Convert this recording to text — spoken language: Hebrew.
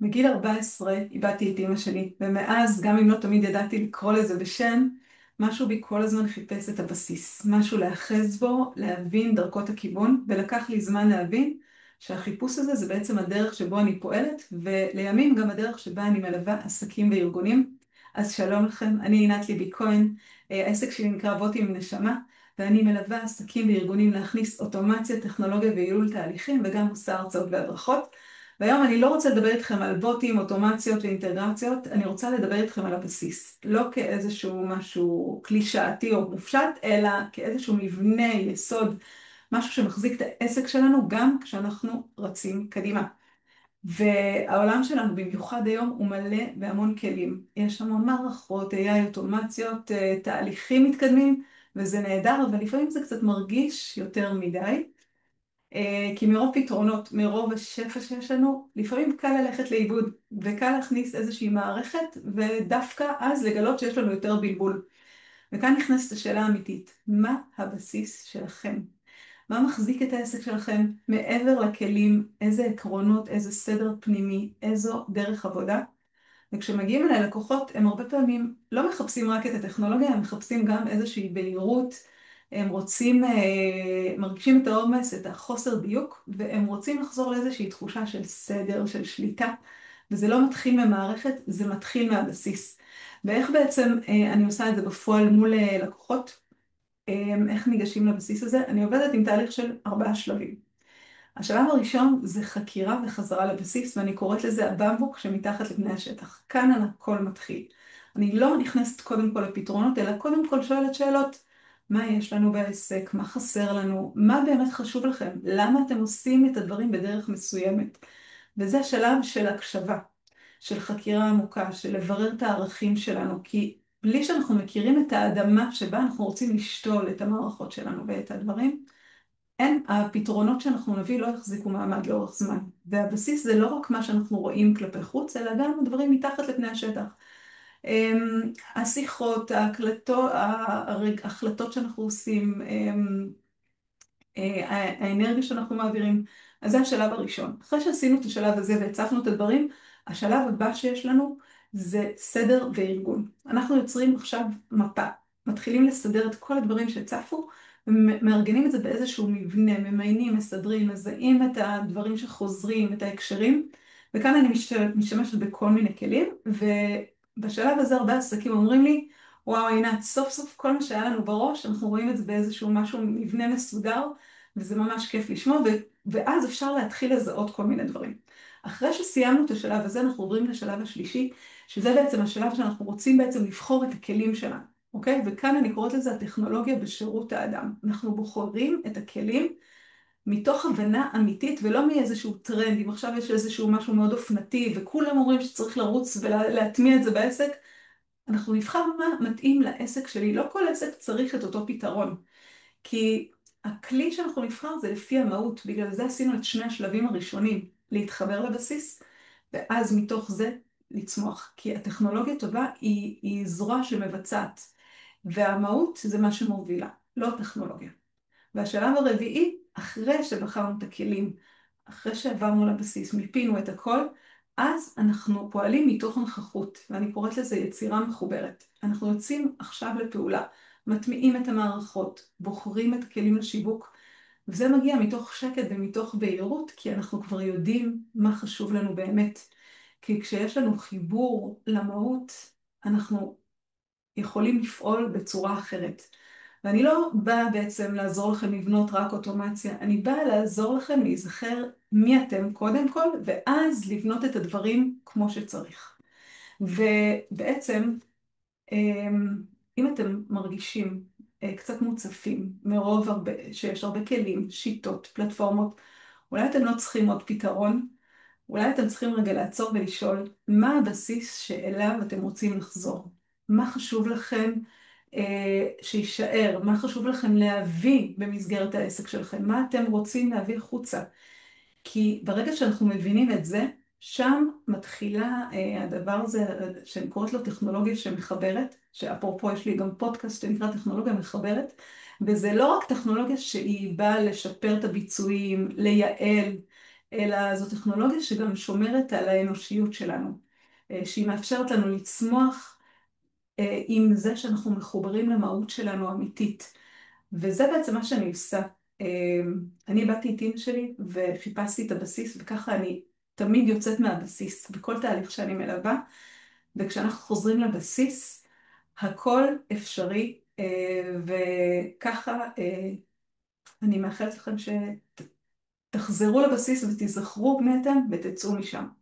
בגיל 14 איבדתי את אמא שלי, ומאז, גם אם לא תמיד ידעתי לקרוא לזה בשם, משהו בי כל הזמן חיפש את הבסיס, משהו להאחז בו, להבין דרכות הכיוון, ולקח לי זמן להבין שהחיפוש הזה זה בעצם הדרך שבו אני פועלת, ולימים גם הדרך שבה אני מלווה עסקים וארגונים. אז שלום לכם, אני עינת ליבי כהן, העסק שלי נקרא בוטים עם נשמה, ואני מלווה עסקים וארגונים להכניס אוטומציה, טכנולוגיה וייעול תהליכים, וגם עושה הרצאות והדרכות. והיום אני לא רוצה לדבר איתכם על בוטים, אוטומציות ואינטגרציות, אני רוצה לדבר איתכם על הבסיס. לא כאיזשהו משהו קלישאתי או מופשט, אלא כאיזשהו מבנה, יסוד, משהו שמחזיק את העסק שלנו גם כשאנחנו רצים קדימה. והעולם שלנו במיוחד היום הוא מלא בהמון כלים. יש המון מערכות, AI, אוטומציות, תהליכים מתקדמים, וזה נהדר, אבל לפעמים זה קצת מרגיש יותר מדי. כי מרוב פתרונות, מרוב השפע שיש לנו, לפעמים קל ללכת לאיבוד, וקל להכניס איזושהי מערכת, ודווקא אז לגלות שיש לנו יותר בלבול. וכאן נכנסת השאלה האמיתית, מה הבסיס שלכם? מה מחזיק את העסק שלכם מעבר לכלים, איזה עקרונות, איזה סדר פנימי, איזו דרך עבודה? וכשמגיעים אליי לקוחות, הם הרבה פעמים לא מחפשים רק את הטכנולוגיה, הם מחפשים גם איזושהי בהירות, הם רוצים, מרגישים את העומס, את החוסר דיוק, והם רוצים לחזור לאיזושהי תחושה של סדר, של שליטה, וזה לא מתחיל ממערכת, זה מתחיל מהבסיס. ואיך בעצם אני עושה את זה בפועל מול לקוחות, איך ניגשים לבסיס הזה? אני עובדת עם תהליך של 4 שלבים. השלב הראשון זה חקירה וחזרה לבסיס, ואני קוראת לזה הבמבוק שמתחת לפני השטח. כאן הכל מתחיל. אני לא נכנסת קודם כל לפתרונות, אלא קודם כל שואלת שאלות. מה יש לנו בעסק? מה חסר לנו? מה באמת חשוב לכם? למה אתם עושים את הדברים בדרך מסוימת? וזה השלב של הקשבה, של חקירה עמוקה, של לברר את הערכים שלנו, כי בלי שאנחנו מכירים את האדמה שבה אנחנו רוצים לשתול את המערכות שלנו ואת הדברים, הפתרונות שאנחנו נביא לא יחזיקו מעמד לאורך זמן. והבסיס זה לא רק מה שאנחנו רואים כלפי חוץ, אלא גם הדברים מתחת לפני השטח. השיחות, ההקלטות, ההחלטות שאנחנו עושים, האנרגיה שאנחנו מעבירים. אז זה השלב הראשון. אחרי שעשינו את השלב הזה והצפנו את הדברים, השלב הבא שיש לנו זה סדר וארגון. אנחנו יוצרים עכשיו מפה. מתחילים לסדר את כל הדברים שצפו, ומארגנים את זה באיזשהו מבנה, ממיינים, מסדרים, מזהים את הדברים שחוזרים, את ההקשרים, וכאן אני משתמשת בכל מיני כלים, ובשלב הזה הרבה עסקים אומרים לי, וואו עינת, סוף סוף כל מה שהיה לנו בראש, אנחנו רואים את זה באיזשהו משהו, מבנה מסודר, וזה ממש כיף לשמוע, ואז אפשר להתחיל לזהות כל מיני דברים. אחרי שסיימנו את השלב הזה, אנחנו עוברים לשלב השלישי, שזה בעצם השלב שאנחנו רוצים בעצם לבחור את הכלים שלנו, אוקיי? וכאן אני קוראת לזה הטכנולוגיה בשירות האדם. אנחנו בוחרים את הכלים מתוך הבנה אמיתית, ולא מאיזשהו טרנד. אם עכשיו יש איזשהו משהו מאוד אופנתי, וכולם אומרים שצריך לרוץ ולהטמיע את זה בעסק, אנחנו נבחר מה מתאים לעסק שלי. לא כל עסק צריך את אותו פתרון. כי הכלי שאנחנו נבחר זה לפי המהות, בגלל זה עשינו את שני השלבים הראשונים, להתחבר לבסיס, ואז מתוך זה לצמוח. כי הטכנולוגיה טובה היא זרוע שמבצעת, והמהות זה מה שמובילה, לא טכנולוגיה. והשלב הרביעי, אחרי שבחרנו את הכלים, אחרי שעברנו לבסיס, מיפינו את הכל, אז אנחנו פועלים מתוך נוכחות, ואני קוראת לזה יצירה מחוברת. אנחנו יוצאים עכשיו לפעולה, מטמיעים את המערכות, בוחרים את הכלים לשיווק, וזה מגיע מתוך שקט ומתוך בהירות, כי אנחנו כבר יודעים מה חשוב לנו באמת. כי כשיש לנו חיבור למהות, אנחנו יכולים לפעול בצורה אחרת. ואני לא באה בעצם לעזור לכם לבנות רק אוטומציה, אני באה לעזור לכם להיזכר מי אתם קודם כל, ואז לבנות את הדברים כמו שצריך. ובעצם, אם אתם מרגישים קצת מוצפים, מרוב שיש הרבה כלים, שיטות, פלטפורמות, אולי אתם לא צריכים עוד פתרון, אולי אתם צריכים רגע לעצור ולשאול מה הבסיס שאליו אתם רוצים לחזור. מה חשוב לכם שישאר? מה חשוב לכם להביא במסגרת העסק שלכם? מה אתם רוצים להביא חוצה? כי ברגע שאנחנו מבינים את זה, שם מתחילה הדבר הזה שאני קוראת לו טכנולוגיה שמחברת, שאפרופו יש לי גם פודקאסט שנקרא טכנולוגיה מחברת, וזה לא רק טכנולוגיה שהיא באה לשפר את הביצועים, לייעל, אלא זו טכנולוגיה שגם שומרת על האנושיות שלנו, שהיא מאפשרת לנו לצמוח עם זה שאנחנו מחוברים למהות שלנו אמיתית. וזה בעצם מה שאני עושה. אני באתי את אמא שלי וחיפשתי את הבסיס, וככה אני תמיד יוצאת מהבסיס בכל תהליך שאני מלווה, וכשאנחנו חוזרים לבסיס, הכל אפשרי, וככה אני מאחלת לכם שתחזרו לבסיס ותיזכרו בני אתם ותצאו משם.